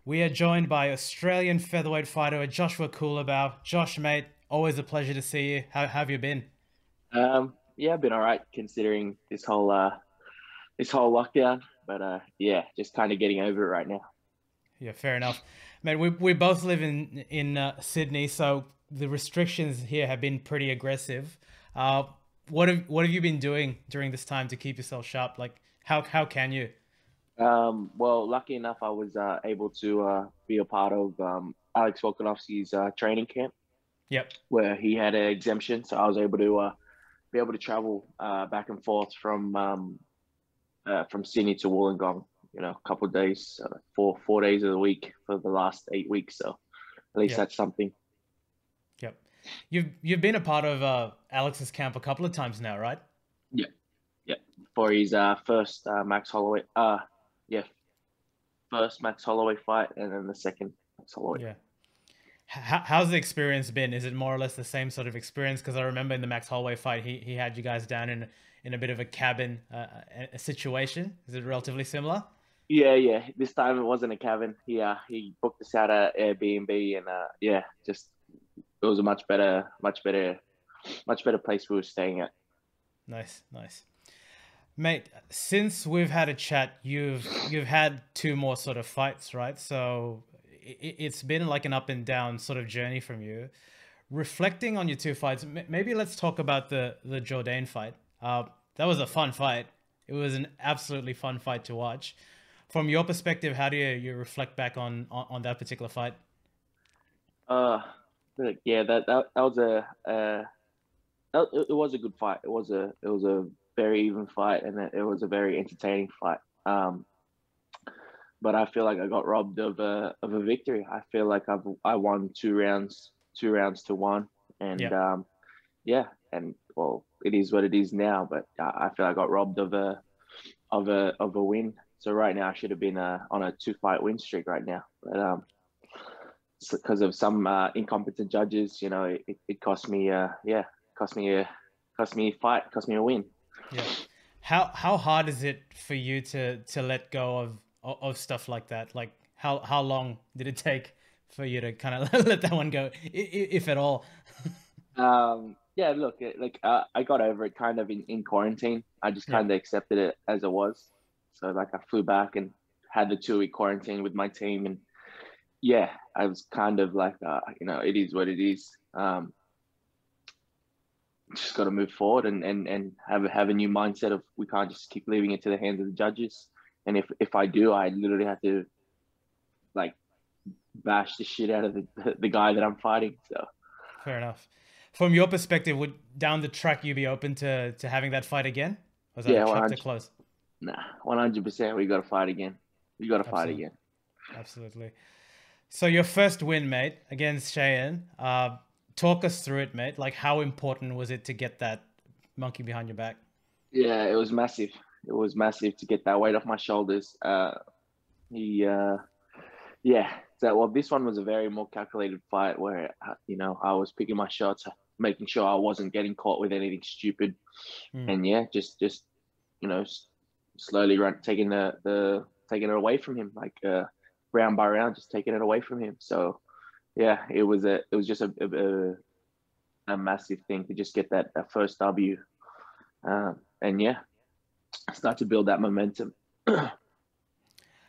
We are joined by Australian featherweight fighter Joshua Culiboa. Josh, mate, always a pleasure to see you. How have you been? Yeah, I've been all right considering this whole lockdown, but yeah, just kind of getting over it right now. Yeah, fair enough. Mate, we both live in Sydney, so the restrictions here have been pretty aggressive. Uh, what have you been doing during this time to keep yourself sharp? Like, how can you? Well, lucky enough, I was able to be a part of Alex Volkanovski's training camp Yep. where he had an exemption, so I was able to be able to travel back and forth from Sydney to Wollongong. A couple of days, 4 days of the week for the last 8 weeks. So at least Yep. that's something. Yep. You've been a part of Alex's camp a couple of times now, right? Yeah, yeah. For his first Max Holloway, yeah, first Max Holloway fight, and then the second Max Holloway. Yeah. How's the experience been? Is it more or less the same sort of experience? Because I remember in the Max Holloway fight, he had you guys down in a bit of a cabin a situation. Is it relatively similar? Yeah, yeah. This time it wasn't a cabin. He booked us out at Airbnb, and yeah, just it was a much better place we were staying at. Nice, nice, mate. Since we've had a chat, you've had two more sort of fights, right? So it's been like an up and down sort of journey from you. Reflecting on your two fights, maybe let's talk about the Jourdain fight. That was a fun fight. It was an absolutely fun fight to watch. From your perspective, how do you reflect back on that particular fight? Uh, but yeah, that was it was a good fight. It was a very even fight, and it was a very entertaining fight. But I feel like I got robbed of a victory. I feel like I won 2 rounds, 2 rounds to one, and Yeah, yeah, and well, it is what it is now. But I feel I got robbed of a win. So right now I should have been on a 2 fight win streak right now, but because of some incompetent judges, it cost me yeah, cost me a cost me a fight, cost me a win. yeah. How hard is it for you to let go of stuff like that? Like how long did it take for you to kind of let that one go, if at all? Yeah, look, I got over it kind of in quarantine. I just Yeah, kind of accepted it as it was. So like I flew back and had the 2 week quarantine with my team, and yeah, I was kind of like, it is what it is. Just got to move forward and have a new mindset of we can't just keep leaving it to the hands of the judges. And if I do, I literally have to like bash the shit out of the guy that I'm fighting. So fair enough. From your perspective, would down the track you be open to having that fight again? Or is that a yeah, chapter 100, closed? 100%. We got to fight again. We got to fight Absolutely, again. absolutely. So your first win, mate, against Cheyenne. Talk us through it, mate. Like, how important was it to get that monkey behind your back? Yeah, it was massive. It was massive to get that weight off my shoulders. He Yeah. So, well, this one was a very more calculated fight where, I was picking my shots, making sure I wasn't getting caught with anything stupid. Mm. And yeah, just, you know, slowly taking taking it away from him, like, round by round, just taking it away from him. So yeah, it was just a massive thing to just get that first W. And yeah, start to build that momentum.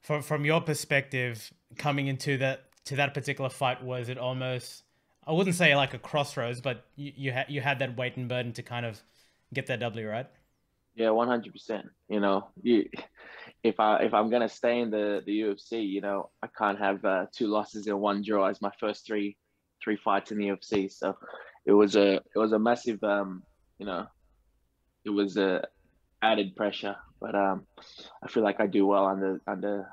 From your perspective, coming into that particular fight, was it almost, I wouldn't say like a crossroads, but you had that weight and burden to kind of get that W, right? Yeah, 100%. If I'm gonna stay in the UFC, I can't have 2 losses and 1 draw as my first three fights in the UFC. So it was a massive you know it was a added pressure, but I feel like I do well under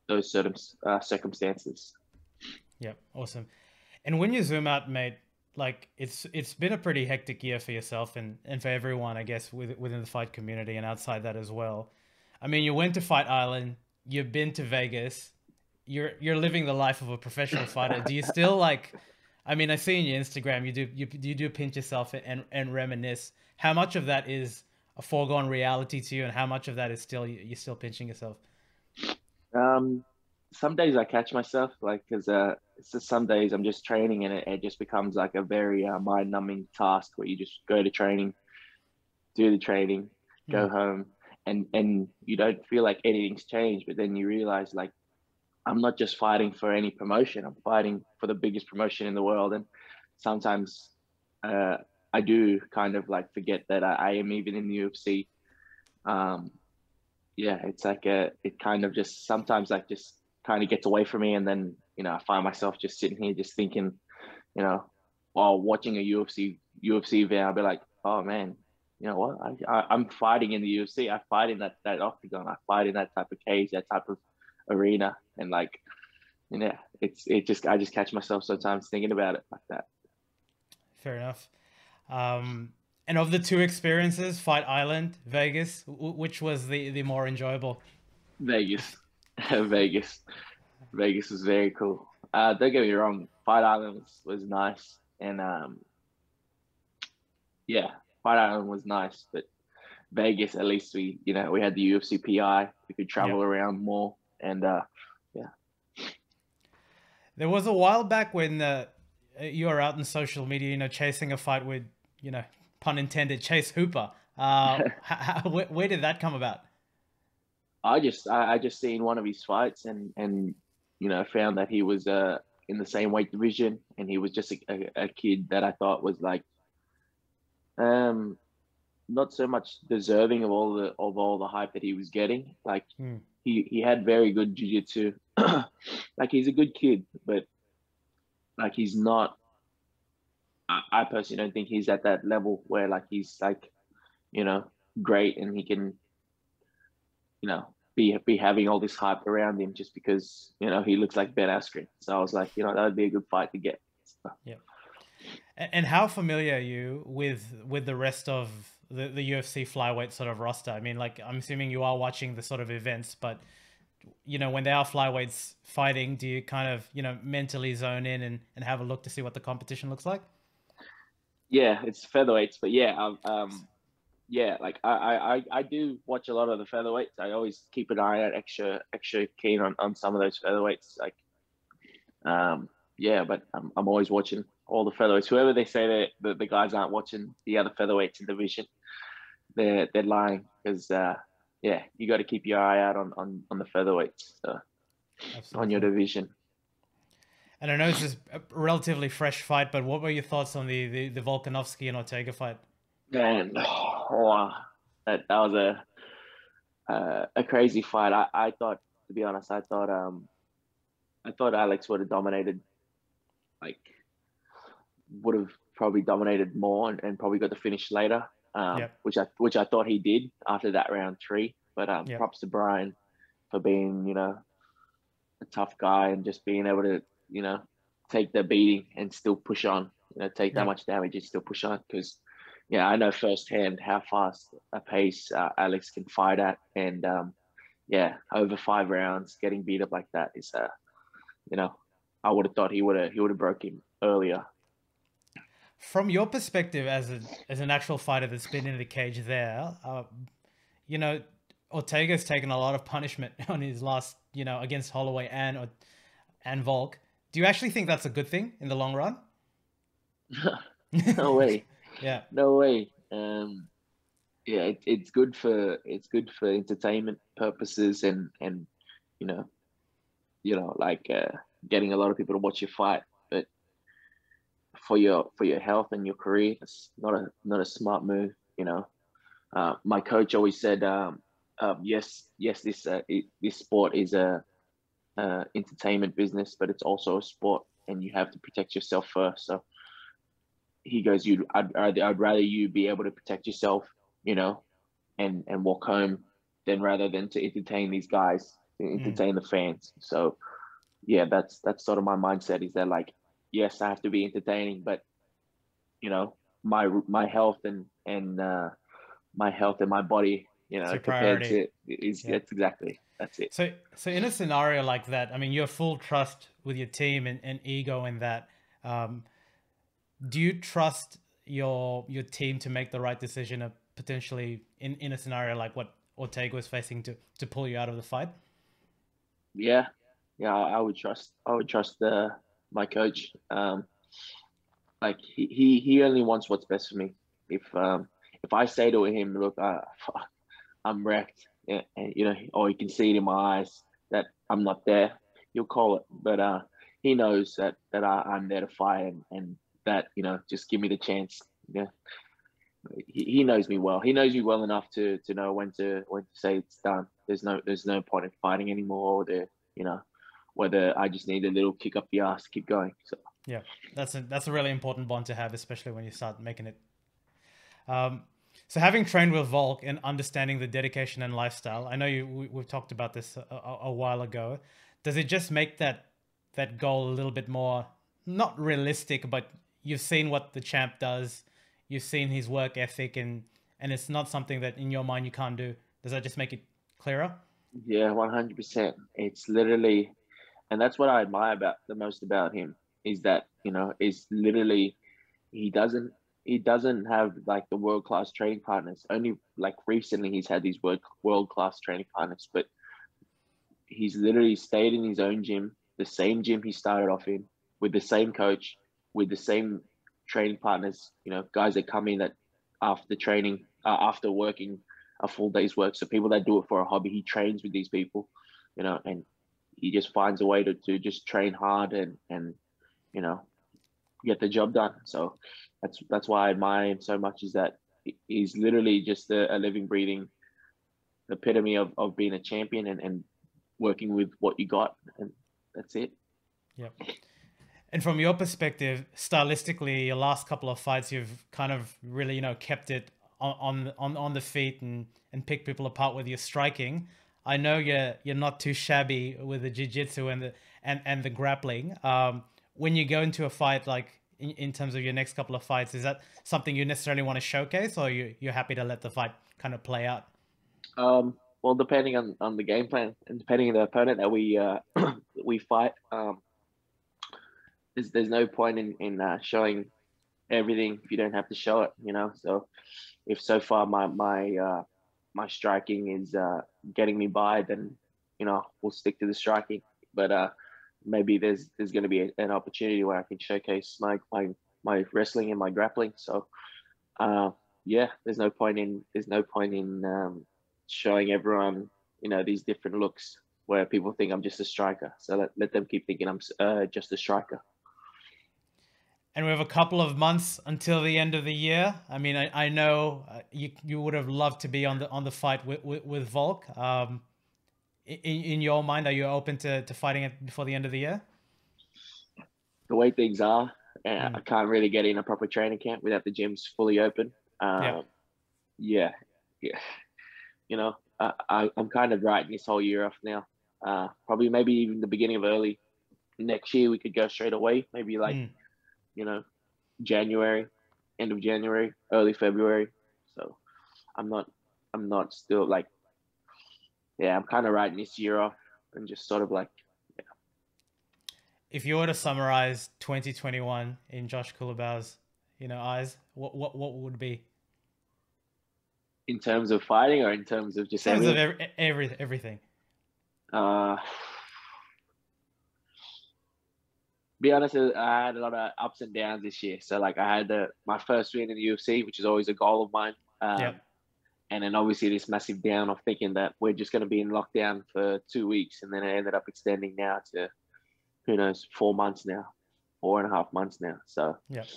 those certain circumstances. Yeah, awesome. And when you zoom out, mate, like it's been a pretty hectic year for yourself and for everyone, I guess, within the fight community and outside that as well. I mean, you went to Fight Island, you've been to Vegas, you're living the life of a professional fighter. Do you still like? I mean, I see in your Instagram you do pinch yourself and reminisce. How much of that is a foregone reality to you, and how much of that is still you're still pinching yourself? Um, some days I catch myself like because it's just some days I'm just training and it just becomes like a very mind-numbing task where you just go to training, do the training, go Mm, home, and you don't feel like anything's changed, but then you realize like I'm not just fighting for any promotion. I'm fighting for the biggest promotion in the world. And sometimes uh, I do kind of like forget that I am even in the UFC. Um, yeah, it's like it kind of just sometimes like just kind of gets away from me. And then, I find myself just sitting here just thinking, you know, while watching a UFC event, I'll be like, oh man, you know what? I'm fighting in the UFC. I fight in that octagon. I fight in that type of cage, that type of arena. And like, yeah, I just catch myself sometimes thinking about it like that. fair enough. Um, and of the two experiences, Fight Island, Vegas, which was the more enjoyable? Vegas, Vegas, Vegas was very cool. Don't get me wrong, Fight Island was nice, and yeah, Fight Island was nice, but Vegas, at least we had the UFC PI, we could Yeah. travel around more, and yeah, There was a while back when you were out in social media, chasing a fight with, you know, pun intended, Chase Hooper. Where did that come about? I just seen one of his fights and found that he was in the same weight division, and he was just a kid that I thought was like um not so much deserving of all the hype that he was getting. Like Hmm. he had very good jiu-jitsu. Like he's a good kid, but like he's not. I personally don't think he's at that level where like he's like you know great and he can be having all this hype around him just because he looks like Ben Askren. So I was like, that would be a good fight to get. So, Yeah. And how familiar are you with the rest of the UFC flyweight sort of roster? I mean, like, I'm assuming you are watching the sort of events, but when they are flyweights fighting, do you kind of, mentally zone in and have a look to see what the competition looks like? yeah, it's featherweights, but yeah, yeah, like I do watch a lot of the featherweights. I always keep an eye out, extra keen on some of those featherweights. Like, yeah, but I'm always watching all the featherweights. Whoever they say that the guys aren't watching the other featherweights in the division, they're lying because yeah, you got to keep your eye out on the featherweights on your Absolutely. division. And I know this is a relatively fresh fight, but what were your thoughts on the Volkanovski and Ortega fight? And wow, that was a crazy fight. I thought, to be honest, I thought Alex would have dominated, like would have probably dominated more and probably got the finish later. Yep. Which I thought he did after that round three. But Yep. props to Brian for being a tough guy and just being able to take the beating and still push on. Take that Yep. much damage and still push on because yeah, I know firsthand how fast a pace Alex can fight at, and yeah, over 5 rounds, getting beat up like that is you know, I would have thought he would have broke him earlier. From your perspective as an actual fighter that's been in the cage there, you know, Ortega's taken a lot of punishment on his last, against Holloway and Volk. Do you actually think that's a good thing in the long run? No way, Yeah. no way. Yeah, it's good for entertainment purposes and you know like getting a lot of people to watch you fight, but for your health and your career, it's not a smart move. My coach always said, yes, this sport is a entertainment business, but it's also a sport, and you have to protect yourself first. So he goes, I'd rather you be able to protect yourself, you know, and walk home than rather than to entertain these guys, to Mm. entertain the fans. So yeah, that's sort of my mindset is that like, yes, I have to be entertaining, but my health and my health and my body, It's your compared priority. to is Yeah. that's it. So in a scenario like that, I mean, you have full trust with your team and ego in that. Um, do you trust your team to make the right decision of potentially in a scenario like what Ortega was facing to pull you out of the fight? Yeah, Yeah, I would trust my coach. Like he only wants what's best for me. If I say to him, look, I'm wrecked, and or you can see it in my eyes that I'm not there, he'll call it. But he knows that I'm there to fight, and that just give me the chance. Yeah, he knows me well. He knows me well enough to know when to say it's done. There's no point in fighting anymore. Or you know whether I just need a little kick up the ass to keep going. So Yeah, that's a really important bond to have, especially when you start making it. Um, so having trained with Volk and understanding the dedication and lifestyle, I know we've talked about this a while ago. Does it just make that goal a little bit more not realistic, but you've seen what the champ does, you've seen his work ethic, and it's not something that in your mind you can't do. Does that just make it clearer? yeah, 100%. It's literally, and that's what I admire about the most about him is that is literally he doesn't he doesn't have like the world class training partners. Only like recently he's had these world class training partners, but he's literally stayed in his own gym, the same gym he started off in, with the same coach, with the same training partners. Guys that come in that after training, after working a full day's work. So people that do it for a hobby, he trains with these people, and he just finds a way to just train hard and you know get the job done. So that's why I admire him so much. Is that he's literally just a living, breathing epitome of being a champion and working with what you got, and that's it. Yep. And from your perspective, stylistically, your last couple of fights, you've kind of really, kept it on the feet and pick people apart with your striking. I know you're not too shabby with the jiu-jitsu and the grappling. When you go into a fight, like in terms of your next couple of fights, is that something you necessarily want to showcase, or you're happy to let the fight kind of play out? Well, depending on the game plan and depending on the opponent that we we fight, there's no point in showing everything if you don't have to show it. So if so far my striking is getting me by, then we'll stick to the striking. But maybe there's going to be an opportunity where I can showcase my wrestling and my grappling. So yeah, there's no point in showing everyone these different looks where people think I'm just a striker. So let them keep thinking I'm just a striker. And we have a couple of months until the end of the year. I mean, I know you would have loved to be on the fight with Volk. In your mind, are you open to fighting it before the end of the year? The way things are, Mm. I can't really get in a proper training camp without the gyms fully open. Yep. Yeah, yeah. I'm kind of writing this whole year off now. Probably maybe even the beginning of early next year we could go straight away. Maybe like Mm. you know January, end of January, early February. So I'm not I'm not still like, yeah, I'm kind of writing this year off and just sort of like, yeah. If you were to summarize 2021 in Josh Culiboa's, eyes, what would it be? In terms of fighting or in terms of In just terms of everything. everything. Uh, be honest, I had a lot of ups and downs this year. So like I had my first win in the UFC, which is always a goal of mine. Yep. And then obviously this massive down of thinking that we're just going to be in lockdown for 2 weeks, and then it ended up extending now to who knows 4 months now, 4.5 months now. So Yep.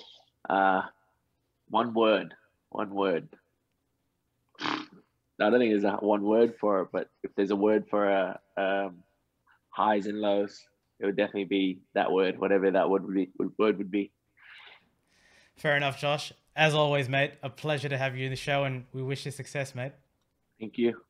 uh, one word. I don't think there's one word for it, but if there's a word for highs and lows, it would definitely be that word, whatever that word would be. Fair enough, Josh. As always, mate, a pleasure to have you in the show, and we wish you success, mate. Thank you.